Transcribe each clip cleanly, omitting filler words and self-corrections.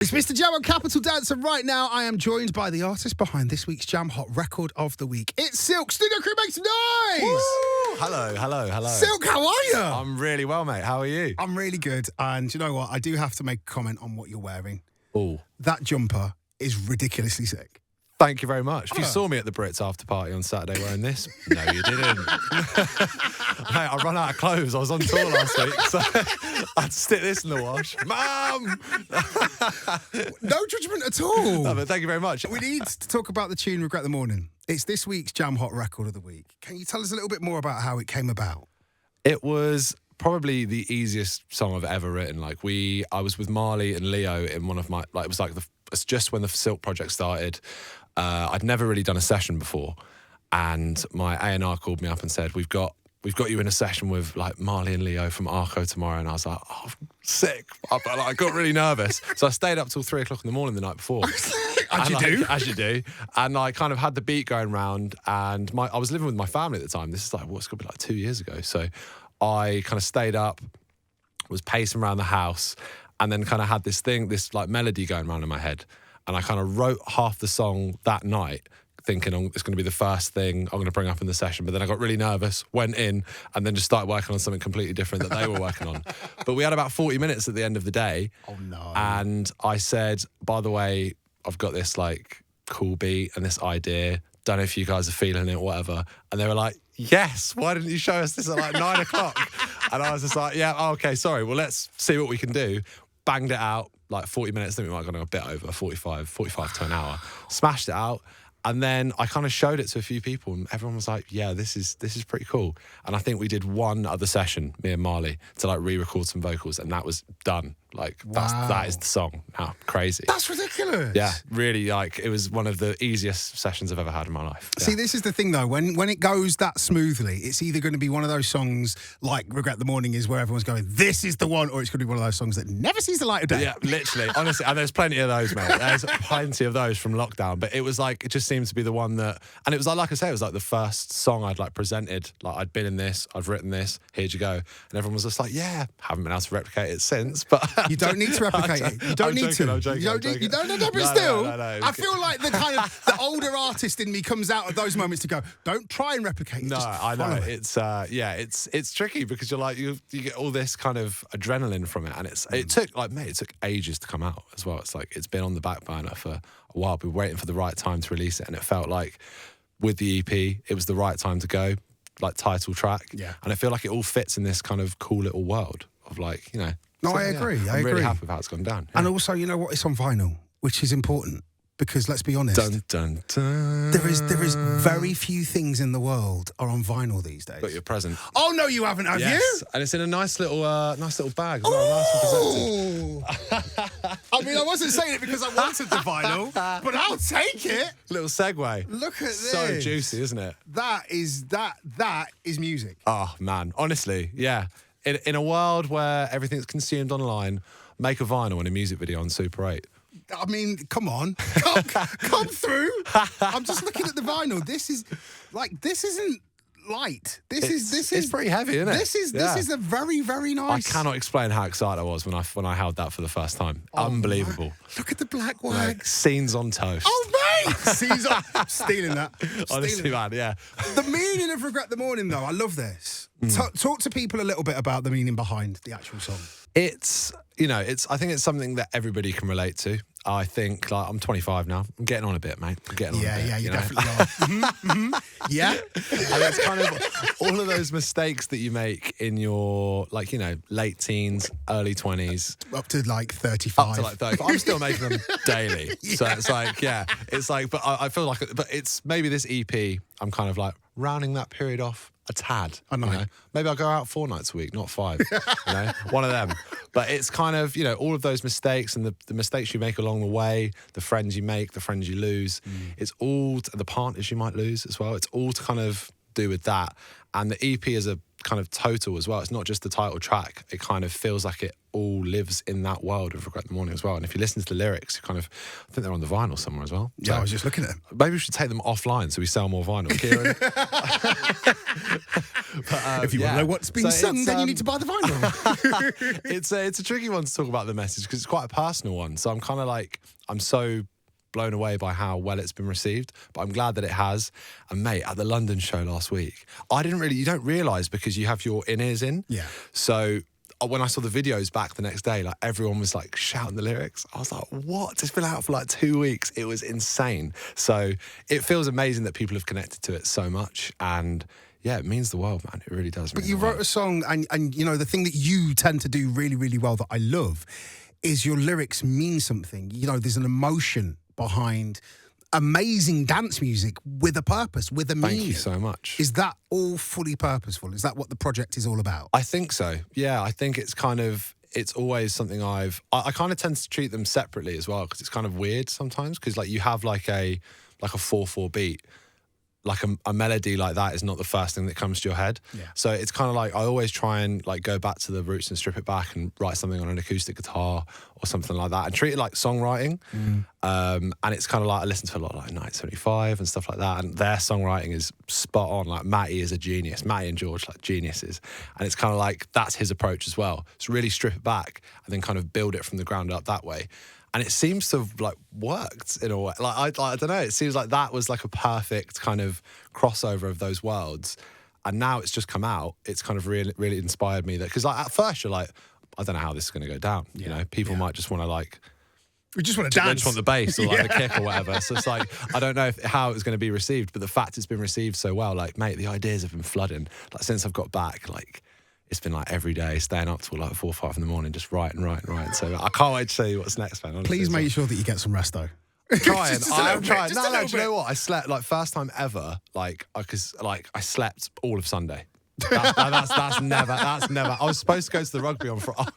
It's MistaJam on Capital Dance, and right now I am joined by the artist behind this week's Jam Hot Record of the Week. It's Silk. Studio crew, make some noise! Woo! Hello. Silk, how are you? I'm really well, mate. How are you? I'm really good, and you know what? I do have to make a comment on what you're wearing. Oh, That jumper is ridiculously sick. thank you very much. If you saw me at the Brits after party on Saturday wearing this, no, you didn't. Mate, I ran out of clothes. I was on tour last week, so I had to stick this in the wash. Mum! No judgment at all. No, but thank you very much. We need to talk about the tune Regret the Morning. It's this week's Jam Hot Record of the Week. Can you tell us a little bit more about how it came about? It was probably the easiest song I've ever written. I was with Marley and Leo in one of my, it's just when the Silk project started. I'd never really done a session before, and my A&R called me up and said, we've got you in a session with like Marley and Leo from Arco tomorrow. And I was like, oh, sick. I got really nervous. So I stayed up till 3 o'clock in the morning the night before. As you do. And I kind of had the beat going round, and I was living with my family at the time. This is it's going to be like 2 years ago. So I kind of stayed up, was pacing around the house, and then kind of had this like melody going around in my head. And I kind of wrote half the song that night, thinking it's going to be the first thing I'm going to bring up in the session. But then I got really nervous, went in, and then just started working on something completely different that they were working on. But we had about 40 minutes at the end of the day. Oh, no. And I said, by the way, I've got this like cool beat and this idea. Don't know if you guys are feeling it or whatever. And they were like, yes, why didn't you show us this at like 9 o'clock? And I was just like, yeah, okay, sorry. Well, let's see what we can do. Banged it out, like 40 minutes. I think we might have gone a bit over, 45 to an hour. Smashed it out. And then I kind of showed it to a few people, and everyone was like, yeah, this is pretty cool. And I think we did one other session, me and Marley, to like re-record some vocals, and that was done. Like, that is the song. How crazy. That's ridiculous. Yeah, really, like, it was one of the easiest sessions I've ever had in my life. Yeah. See, this is the thing, though. When it goes that smoothly, it's either going to be one of those songs like Regret the Morning is, where everyone's going, this is the one, or it's going to be one of those songs that never sees the light of day. Yeah, literally. Honestly, and there's plenty of those, mate. There's plenty of those from lockdown. But it was like, it just seemed to be the one that, and it was like I say, it was like the first song I'd like presented. Like, I'd been in this, I've written this, here'd you go. And everyone was just like, yeah, haven't been able to replicate it since. But you don't need to replicate it. You don't need to. I'm joking. You don't, but still, No. I feel like the kind of the older artist in me comes out of those moments to go, don't try and replicate it. No, just I know. follow it. It's tricky because you're like, you get all this kind of adrenaline from it. And it took ages to come out as well. It's like, it's been on the back burner for a while. We've been waiting for the right time to release it. And it felt like with the EP, it was the right time to go, like title track. Yeah. And I feel like it all fits in this kind of cool little world of like, you know. No, so, I agree. I'm really happy with how it's gone down. Yeah. And also, you know what? It's on vinyl, which is important because let's be honest. Dun, dun, dun. There is very few things in the world are on vinyl these days. Got your present. Oh no, you haven't, have Yes. you? And it's in a nice little bag. As well. Nice and presented. I mean, I wasn't saying it because I wanted the vinyl, but I'll take it. Little segue. Look at this. So juicy, isn't it? That is music. Oh, man. Honestly, yeah. In a world where everything's consumed online, make a vinyl and a music video on Super 8. I mean, come on. Come through. I'm just looking at the vinyl. This isn't light. It's pretty heavy, isn't it? This is a very, very nice. I cannot explain how excited I was when I held that for the first time. Unbelievable. Man. Look at the black wax. Like, scenes on toast. Oh, mate! Scenes on. Stealing that. Honestly, man, yeah. The meaning of Regret the Morning, though, I love this. Talk to people a little bit about the meaning behind the actual song. I think it's something that everybody can relate to. I think, like, I'm 25 now. I'm getting on a bit, mate. I'm getting on a bit. Yeah, you know? definitely are. Yeah. And it's kind of all of those mistakes that you make in your, like, you know, late teens, early 20s. Up to like 35. Up to like 35. I'm still making them daily. Yeah. So it's like, yeah. It's like, but I feel like, but it's maybe this EP, I'm kind of like rounding that period off a tad. I know. You know? Maybe I'll go out 4 nights a week, not 5. You know, one of them. But it's kind of, you know, all of those mistakes and the mistakes you make along the way, the friends you make, the friends you lose. It's all the partners you might lose as well. It's all to kind of do with that. And the EP is a kind of total as well. It's not just the title track. It kind of feels like it all lives in that world of Regret the Morning as well. And if you listen to the lyrics, you kind of, I think they're on the vinyl somewhere as well. Yeah, So I was just looking at them. maybe we should take them offline so we sell more vinyl. Kieran. But, If you want to know what's been sung, then you need to buy the vinyl. It's a tricky one to talk about the message because it's quite a personal one. So I'm kind of like, I'm so blown away by how well it's been received, but I'm glad that it has. And mate, at the London show last week, you don't realise because you have your in-ears in. Yeah. So when I saw the videos back the next day, like everyone was like shouting the lyrics. I was like, what? It's been out for like 2 weeks. It was insane. So it feels amazing that people have connected to it so much. And yeah, it means the world, man. It really does. But you wrote a song, and you know, the thing that you tend to do really, really well that I love is your lyrics mean something. You know, there's an emotion behind amazing dance music with a purpose, with a meaning. Thank you so much. Is that all fully purposeful? Is that what the project is all about? I think so. Yeah, I think it's always something I kind of tend to treat them separately as well because it's kind of weird sometimes because like you have like a 4/4 beat. Like a melody like that is not the first thing that comes to your head. Yeah. So it's kind of like I always try and like go back to the roots and strip it back and write something on an acoustic guitar or something like that and treat it like songwriting. And it's kind of like I listen to a lot of like 1975 and stuff like that. And their songwriting is spot on. Like Matty is a genius. Matty and George like geniuses. And it's kind of like that's his approach as well. It's really strip it back and then kind of build it from the ground up that way. And it seems to have like worked in a way. Like I don't know. It seems like that was like a perfect kind of crossover of those worlds. And now it's just come out. It's kind of really, really inspired me that because like at first you're like, I don't know how this is going to go down. You know, people might just want to like. We just want to They dance. just want the bass or like the kick or whatever. So it's like I don't know how it was going to be received, but the fact it's been received so well, like mate, the ideas have been flooding. Like since I've got back, like. It's been like every day, staying up till like 4 or 5 in the morning, just writing. So I can't wait to show you what's next, man. Honestly, Please make sure that you get some rest, though. Trying. I'm trying. Just a No, little do you know bit. what? I slept like first time ever, like because like I slept all of Sunday. That's never. I was supposed to go to the rugby on Friday.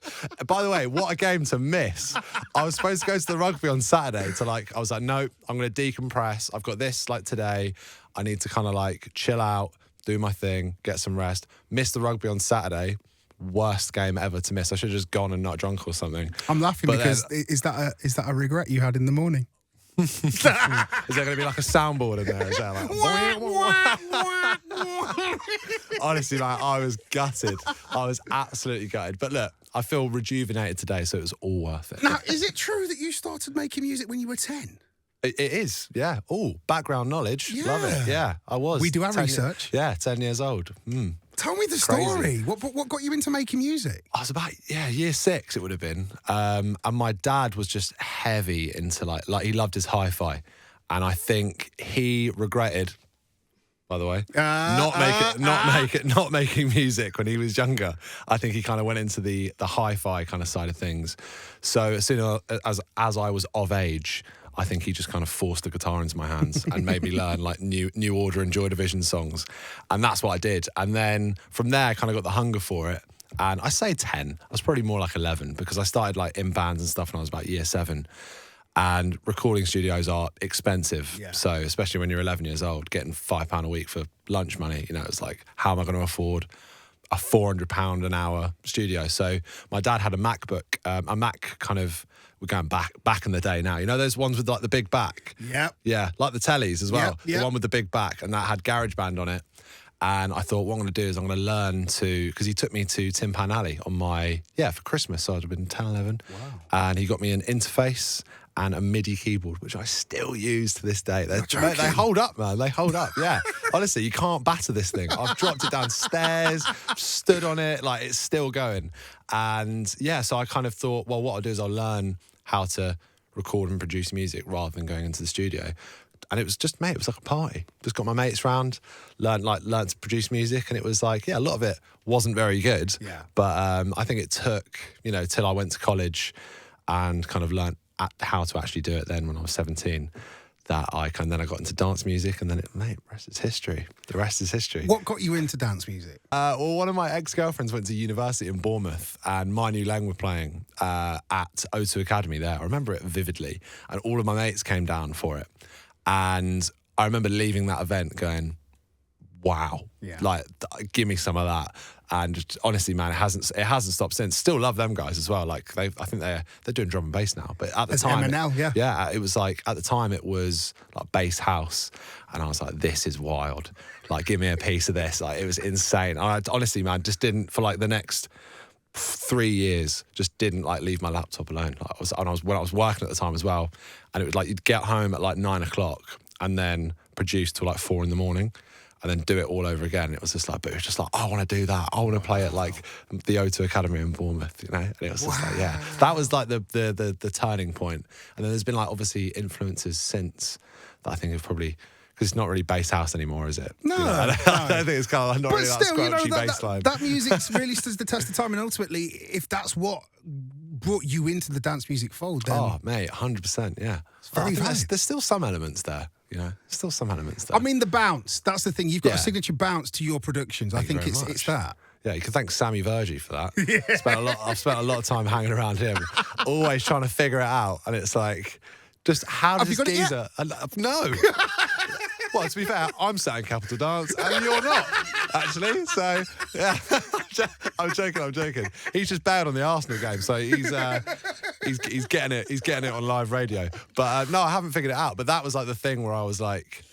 By the way, what a game to miss! I was supposed to go to the rugby on Saturday to like. I was like, no, I'm going to decompress. I've got this like today. I need to kind of like chill out, do my thing, get some rest. Missed the rugby on Saturday. Worst game ever to miss. I should have just gone and not drunk or something. I'm laughing But because is that a regret you had in the morning? Is there going to be like a soundboard in there? Is there like, honestly, like I was gutted. I was absolutely gutted. But look, I feel rejuvenated today, so it was all worth it. Now, is it true that you started making music when you were 10? It is, yeah. Oh, background knowledge. Love it. Yeah, I was. We do our 10 research. 10 years old. Tell me the Crazy. story. What got you into making music? I was about, year 6 it would have been. And my dad was just heavy into like he loved his hi-fi. And I think he regretted, by the way, not making music when he was younger. I think he kind of went into the hi-fi kind of side of things. So as soon as I was of age, I think he just kind of forced the guitar into my hands and made me learn like New Order and Joy Division songs. And that's what I did. And then from there, I kind of got the hunger for it. And I say 10, I was probably more like 11 because I started like in bands and stuff when I was about year 7. And recording studios are expensive. Yeah. So especially when you're 11 years old, getting £5 a week for lunch money, you know, it's like, how am I going to afford a £400 an hour studio? So my dad had a MacBook, a Mac kind of, we're going back in the day now. You know those ones with like the big back? Yep. Yeah, like the tellies as well. Yep. The one with the big back, and that had GarageBand on it. And I thought, what I'm going to do is I'm going to learn to, because he took me to Tin Pan Alley on for Christmas. So I'd have been 10, 11. Wow. And he got me an interface and a MIDI keyboard, which I still they hold up, man. They hold up, yeah. Honestly, you can't batter this thing. I've dropped it downstairs, stood on it, like it's still going. And yeah, so I kind of thought, well, what I'll do is I'll learn how to record and produce music rather than going into the studio. And it was just, mate, it was like a party. Just got my mates round, learned to produce music, and it was like, yeah, a lot of it wasn't very good. Yeah. But I think it took, till I went to college and kind of learned how to actually do it then when I was 17. That I got into dance music, and then the rest is history. The rest is history. What got you into dance music? Well, one of my ex-girlfriends went to university in Bournemouth, and My New Lang were playing at O2 Academy there. I remember it vividly, and all of my mates came down for it. And I remember leaving that event going, wow, Yeah. like give me some of that. And just, honestly, man, it hasn't stopped since. Still love them guys as well. Like I think they're doing drum and bass now. But at the As time, M&L, yeah. it was like at the time it was like bass house, and I was like, this is wild. Like, give me a piece of this. Like, it was insane. I honestly, man, just didn't for like the next 3 years, just didn't like leave my laptop alone. Like, when I was working at the time as well, and it was like you'd get home at like 9 o'clock and then produce till like 4 a.m. and then do it all over again. It was just like, but it was just like, I want to do that. I want to play at like the O2 Academy in Bournemouth, you know? And it was just like, yeah, that was like the turning point. And then there's been like obviously influences since that I think have probably, because it's not really bass house anymore, is it? No, you know, I don't think it's kind of like not but really still, that scrunchy you know, bass line. that music really stands the test of time, and ultimately, if that's what brought you into the dance music fold, then Oh, mate, 100%, yeah. very I think valid. there's still some elements there, you know? Still some elements there. I mean, the bounce. That's the thing. You've got Yeah. a signature bounce to your productions. I Thank you think very it's much. that. Yeah, you can thank Sammy Vergie for that. I've spent a lot of time hanging around him, always trying to figure it out. And it's like, just how does Have you this got it geezer... No. Well, to be fair, I'm sat in Capital Dance and you're not, actually. So, yeah, I'm joking. He's just bad on the Arsenal game, so he's getting it. He's getting it on live radio. But no, I haven't figured it out. But that was like the thing where I was like,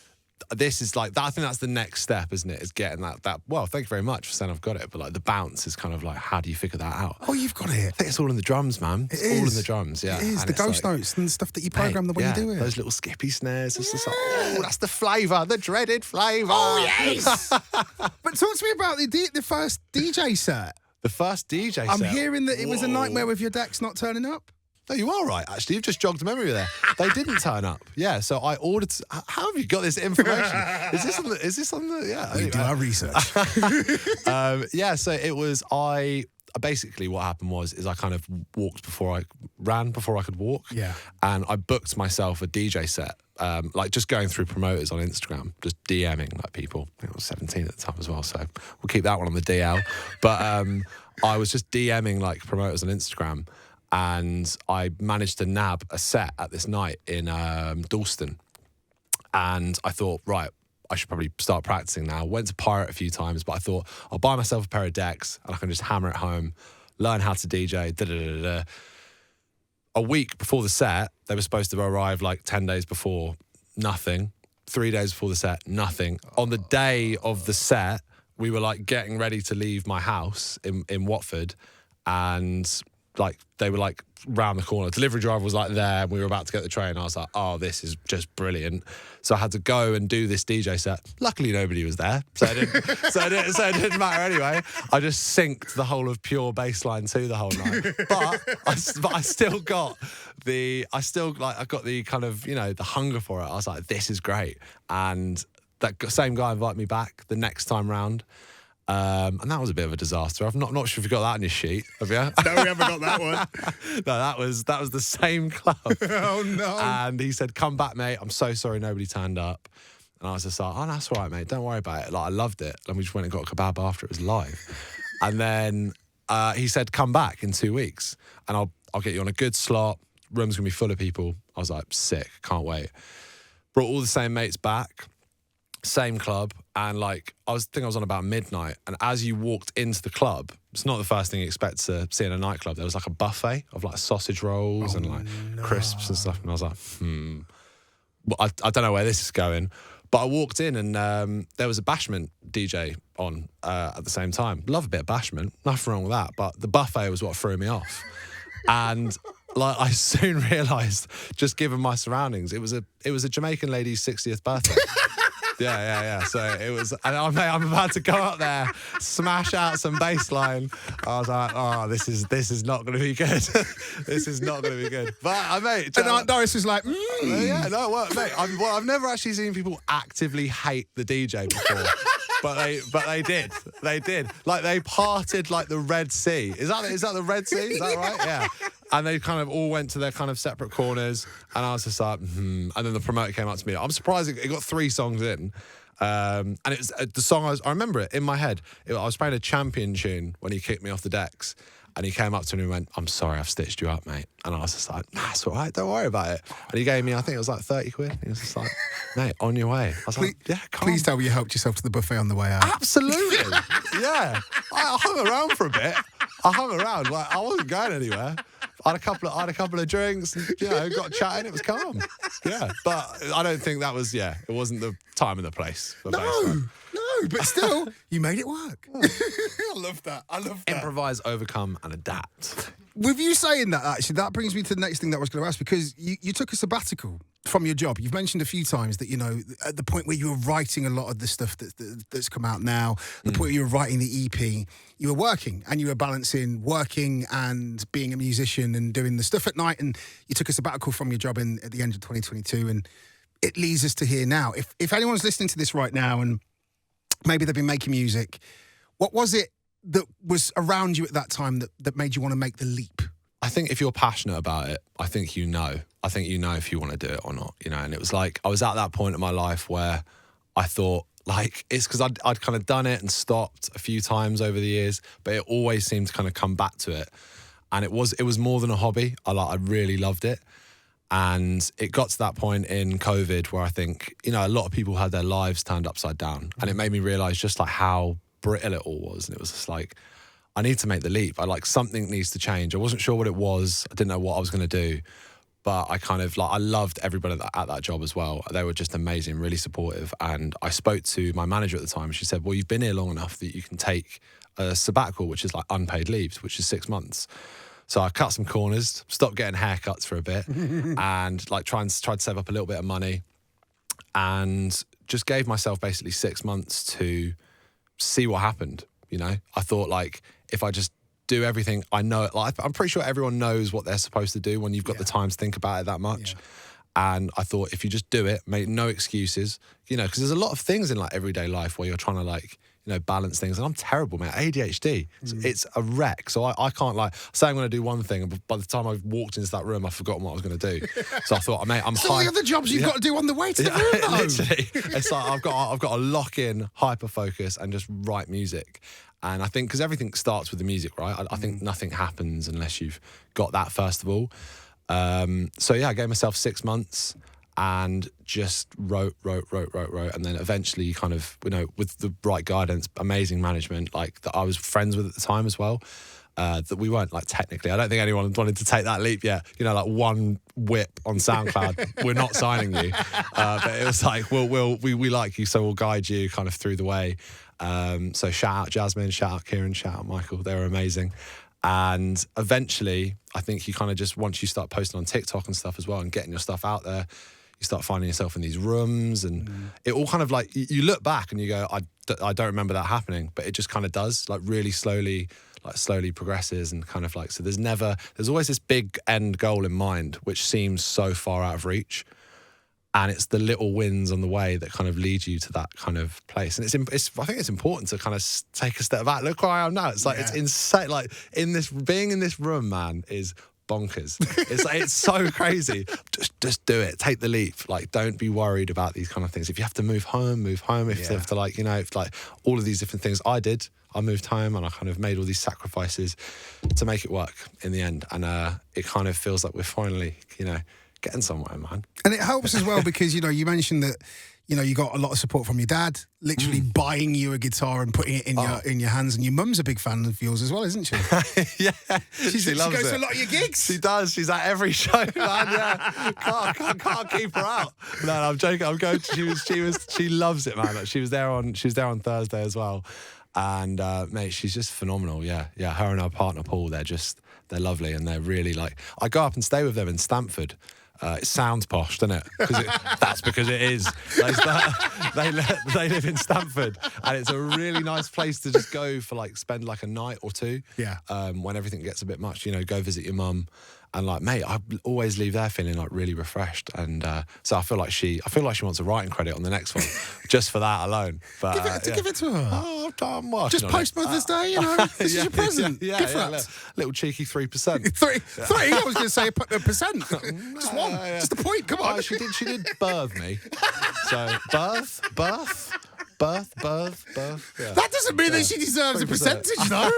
this is like, I think that's the next step, isn't it? Is getting that. Well, thank you very much for saying I've got it. But like the bounce is kind of like, how do you figure that out? Oh, you've got it. I think it's all in the drums, man. It's all in the drums, yeah. It is. And The it's ghost like, notes and the stuff that you program the way yeah, you do it. those little skippy snares. It's just like, oh, that's the flavour, the dreaded flavour. Oh, yes. But talk to me about the first DJ set. The first DJ set. I'm hearing that it was a Whoa. nightmare with your decks not turning up. No, you are right, actually. You've just jogged a memory there. They didn't turn up. Yeah, so I ordered... How have you got this information? Is this on the... Yeah. We do our research. Yeah, so it was... Basically, what happened is I kind of ran before I could walk. Yeah. And I booked myself a DJ set, like just going through promoters on Instagram, just DMing like people. I think I was 17 at the time as well, so we'll keep that one on the DL. But I was just DMing like promoters on Instagram, and I managed to nab a set at this night in Dalston. And I thought, right, I should probably start practicing now. Went to Pirate a few times, but I thought I'll buy myself a pair of decks and I can just hammer it home, learn how to DJ. A week before the set, they were supposed to arrive like 10 days before, nothing. 3 days before the set, nothing. On the day of the set, we were like getting ready to leave my house in Watford, and like they were like round the corner. Delivery driver was like there, and we were about to get the train. I was like, oh, this is just brilliant. So I had to go and do this DJ set. Luckily, nobody was there, so it didn't matter anyway. I just synced the whole of Pure Bassline 2 the whole night. But I still got I got the kind of, you know, the hunger for it. I was like, this is great. And that same guy invited me back the next time round. And that was a bit of a disaster. I'm not sure if you got that on your sheet, have you? No, we haven't got that one. No, that was the same club. Oh, no. And he said, come back, mate. I'm so sorry nobody turned up. And I was just like, oh, that's all right, mate. Don't worry about it. Like, I loved it. And we just went and got a kebab after it was live. And then he said, come back in 2 weeks and I'll get you on a good slot. Room's going to be full of people. I was like, sick. Can't wait. Brought all the same mates back. Same club, and like I was on about midnight, and as you walked into the club, it's not the first thing you expect to see in a nightclub. There was like a buffet of like sausage rolls and like crisps and stuff, and I was like, well, I don't know where this is going. But I walked in and there was a bashment DJ on at the same time. Love a bit of bashment, nothing wrong with that, but the buffet was what threw me off. And like I soon realised, just given my surroundings, it was a Jamaican lady's 60th birthday. Yeah. So it was, and I'm about to go up there, smash out some bass line. I was like, oh, this is not going to be good. This is not going to be good. But mate, And Doris was like, yeah, no, well, mate, I've never actually seen people actively hate the DJ before. But they did. Like they parted like the Red Sea. Is that the Red Sea? Is that right? Yeah. And they kind of all went to their kind of separate corners, and I was just like, And then the promoter came up to me. I'm surprised it got 3 songs in, and it was the song I remember it in my head. I was playing a Champion tune when he kicked me off the decks, And he came up to me and went, "I'm sorry, I've stitched you up, mate." And I was just like, "Nah, it's all right, don't worry about it." And he gave me, I think it was like 30 quid. He was just like, "Mate, on your way." I was like, "Yeah, come Please tell me you helped yourself to the buffet on the way out. Absolutely. Yeah. I hung around for a bit. I hung around. Like, I wasn't going anywhere. I had a couple of drinks and, got chatting. It was calm. Yeah. But I don't think that was, it wasn't the time and the place. For No, but still, you made it work. I love that. Improvise, overcome, and adapt. With you saying that, actually, that brings me to the next thing that I was going to ask, because you took a sabbatical from your job. You've mentioned a few times that, at the point where you were writing a lot of the stuff that's come out now, the point where you were writing the EP, you were working and you were balancing working and being a musician and doing the stuff at night, and you took a sabbatical from your job at the end of 2022, and it leads us to here now. If anyone's listening to this right now and maybe they've been making music, what was it that was around you at that time that made you want to make the leap? I think if you're passionate about it, I think you know if you want to do it or not, and it was like, I was at that point in my life where I thought, like, it's because I'd kind of done it and stopped a few times over the years, but it always seemed to kind of come back to it. And it was more than a hobby. I really loved it. And it got to that point in COVID where I think, a lot of people had their lives turned upside down. And it made me realize just like how brittle it all was. And it was just like, I need to make the leap. Something needs to change. I wasn't sure what it was. I didn't know what I was going to do. But I kind of I loved everybody at that job as well. They were just amazing, really supportive. And I spoke to my manager at the time. She said, "Well, you've been here long enough that you can take a sabbatical, which is like unpaid leaves, which is 6 months." So I cut some corners, stopped getting haircuts for a bit, and tried to save up a little bit of money, and just gave myself basically 6 months to see what happened. I thought, if I just do everything I know, I'm pretty sure everyone knows what they're supposed to do when you've got the time to think about it that much. Yeah. And I thought, if you just do it, make no excuses, because there's a lot of things in everyday life where you're trying to balance things. And I'm terrible, man. ADHD, it's a wreck. So I can't say I'm going to do one thing, and by the time I've walked into that room, I've forgotten what I was going to do. So I thought, mate, I'm all the other jobs you've got to do on the way to the room, though. Literally. It's like I've got to lock in, hyper focus, and just write music. And I think, because everything starts with the music, right? I think nothing happens unless you've got that first of all. So I gave myself 6 months and just wrote. And then eventually kind of, with the right guidance, amazing management, that I was friends with at the time as well, that we weren't technically, I don't think anyone wanted to take that leap yet. One whip on SoundCloud, we're not signing you. But it was we like you, so we'll guide you kind of through the way. So shout out Jasmine, shout out Kieran, shout out Michael. They were amazing. And eventually, I think you kind of just, once you start posting on TikTok and stuff as well and getting your stuff out there, you start finding yourself in these rooms, and it all kind of you look back and you go, I don't remember that happening, but it just kind of does, really slowly progresses, and kind of so there's always this big end goal in mind, which seems so far out of reach. And it's the little wins on the way that kind of lead you to that kind of place. And I think it's important to kind of take a step back. Look where I am now. It's it's insane. Being in this room, man, is bonkers. It's so crazy. Just do it. Take the leap. Don't be worried about these kind of things. If you have to move home. If you have to all of these different things I did. I moved home and I kind of made all these sacrifices to make it work in the end. And it kind of feels like we're finally, getting somewhere, man. And it helps as well because, you mentioned that, you got a lot of support from your dad, literally buying you a guitar and putting it in your hands. And your mum's a big fan of yours as well, isn't she? Yeah. She loves goes it. to a lot of your gigs. She does. She's at every show, man. Yeah. Can't keep her out. No, I'm joking. I'm going. She loves it, man. She was there on Thursday as well. And mate, she's just phenomenal. Yeah. Her and her partner Paul, they're lovely, and they're really I go up and stay with them in Stamford. It sounds posh, doesn't it? That's because it is. They live in Stamford, and it's a really nice place to just go for spend a night or two. Yeah. When everything gets a bit much, go visit your mum. And mate, I always leave there feeling really refreshed, and so I feel like she wants a writing credit on the next one, just for that alone. But give it to her. Oh, I'm working just post Mother's Day, this is your present. Yeah, Give that. Little cheeky 3%. Three. I was going to say a percent. Just one. Just a point. Come on. She did birth me. So birth. birth. Yeah. That doesn't mean that she deserves a 3%. percentage, though.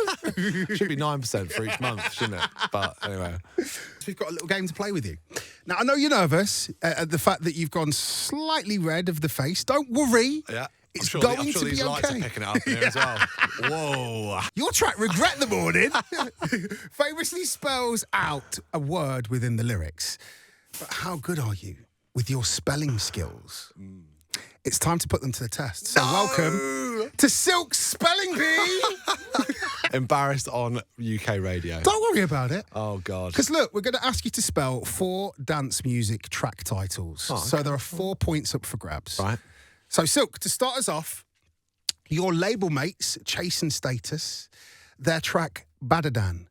Should be 9% for each month, shouldn't it? But anyway. So we've got a little game to play with you. Now, I know you're nervous at the fact that you've gone slightly red of the face. Don't worry. Yeah. It's I'm going sure to these be lights okay. are picking it up in here as well. Whoa. Your track, Regret the Morning, famously spells out a word within the lyrics. But how good are you with your spelling skills? It's time to put them to the test. So welcome to Silk's Spelling Bee. Embarrassed on UK radio. Don't worry about it. Oh, God. Because look, we're going to ask you to spell 4 dance music track titles. Oh, okay. So there are 4 points up for grabs. Right. So Silk, to start us off, your label mates, Chase and Status, their track Badadan.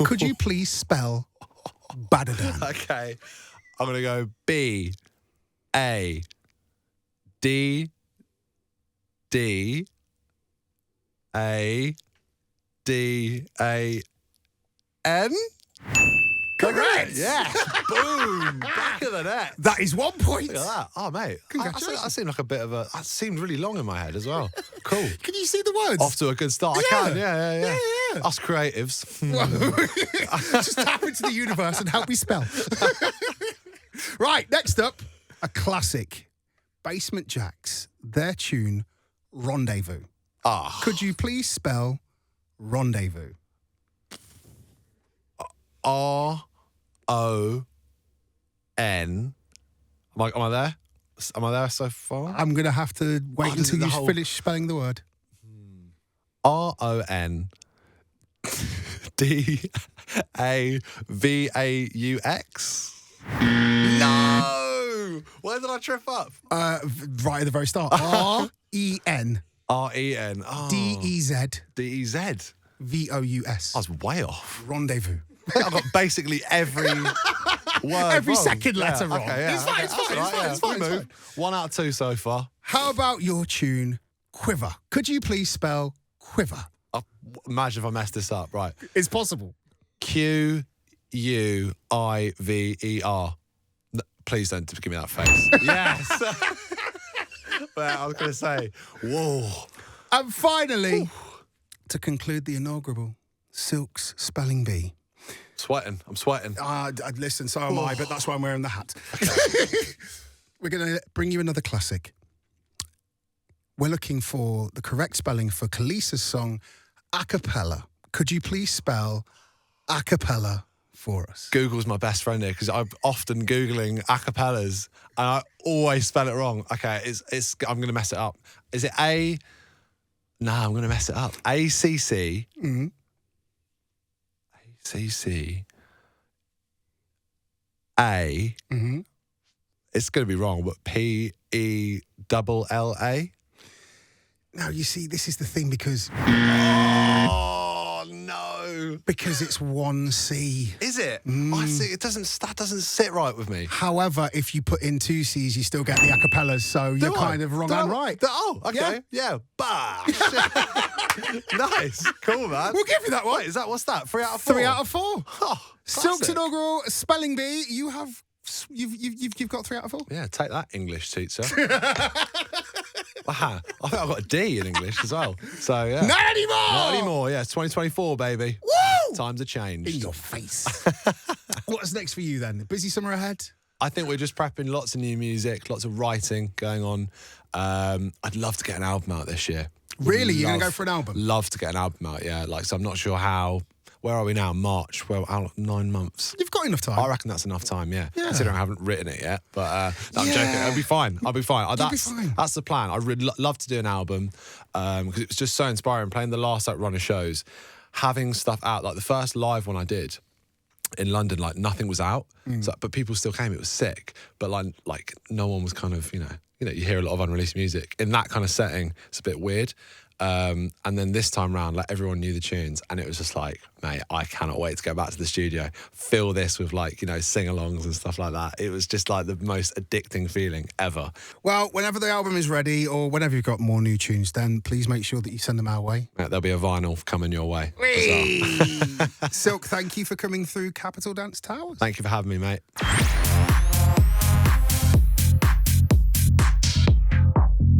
Could you please spell Badadan? Okay. I'm going to go B, A, D, D, A, D, A, N? Correct. Yeah. Boom. Back of the net. That is 1 point. Look at that. Oh, mate. Congratulations. I seemed like a bit of a... That seemed really long in my head as well. Cool. Can you see the words? Off to a good start. Yeah. I can. Yeah. Yeah. Us creatives. Just tap into the universe and help me spell. Right, next up, a classic. Basement Jaxx, their tune, Rendezvous. Ah. Could you please spell rendezvous? R-O-N. Am I there? Am I there so far? I'm going to have to wait until the you whole- finish spelling the word. R-O-N. D-A-V-A-U-X. No! Where did I trip up? Right at the very start. R-E-N. R-E-N. Oh. D-E-Z. D-E-Z. V-O-U-S. I was way off. Rendezvous. I've got basically every word Every wrong. second letter wrong. Okay, yeah, It's fine, it's fine, that's it's fine, all it's fine, We it's move. 1 out of 2 so far. How about your tune, Quiver? Could you please spell quiver? Imagine if I messed this up. Right. It's possible. Q-U-I-V-E-R. Please don't give me that face. Yes. Well, I was going to say, whoa. And finally, to conclude the inaugural Silk's Spelling Bee. Sweating. I'm sweating. Listen, so am I, but that's why I'm wearing the hat. We're going to bring you another classic. We're looking for the correct spelling for Khalees's song, Acapella. Could you please spell acapella for us? Google's my best friend here because I'm often Googling acapellas and I always spell it wrong. Okay, it's I'm going to mess it up. Is it A? No, I'm going to mess it up. A-C-C. Mm-hmm. A-C-C. A. Mm-hmm. It's going to be wrong, but P-E-L-L-A. Now, you see, this is the thing because Oh, no. because it's 1C. Is it? I see. That doesn't sit right with me. However, if you put in 2 C's, you still get the acapellas, so you're Do I? kind of wrong Do I? and right. Oh, okay. Yeah. Bah. Nice. Cool, man. We'll give you that one. Wait, what's that? 3 out of 4? 3 out of 4. Oh, Silk's classic. inaugural spelling bee. You've got 3 out of 4. Yeah, take that, English teacher. Wow. I think I've got a D in English as well. So, yeah. Not anymore. Not anymore. Yeah, it's 2024, baby. Woo! Times have changed. In your face. What's next for you then? Busy summer ahead? I think we're just prepping lots of new music, lots of writing going on. I'd love to get an album out this year. Really? You're going to go for an album? Love to get an album out, yeah. So I'm not sure how. Where are we now? March. Well, 9 months. You've got enough time. I reckon that's enough time, yeah. Yeah. Considering I haven't written it yet. But no, I'm Yeah. joking. I'll be fine. I'll be fine. You'll be fine. That's the plan. I would love to do an album because it was just so inspiring. Playing the last run of shows, having stuff out. Like the first live one I did in London, like nothing was out. So, but people still came. It was sick. But like no one was kind of, you hear a lot of unreleased music. In that kind of setting, it's a bit weird. And then this time round, like everyone knew the tunes, and it was just like, mate, I cannot wait to go back to the studio, fill this with sing-alongs and stuff like that. It was just like the most addicting feeling ever. Well, whenever the album is ready or whenever you've got more new tunes, then please make sure that you send them our way. There'll be a vinyl coming your way. Silk, thank you for coming through Capital Dance Towers. Thank you for having me, mate.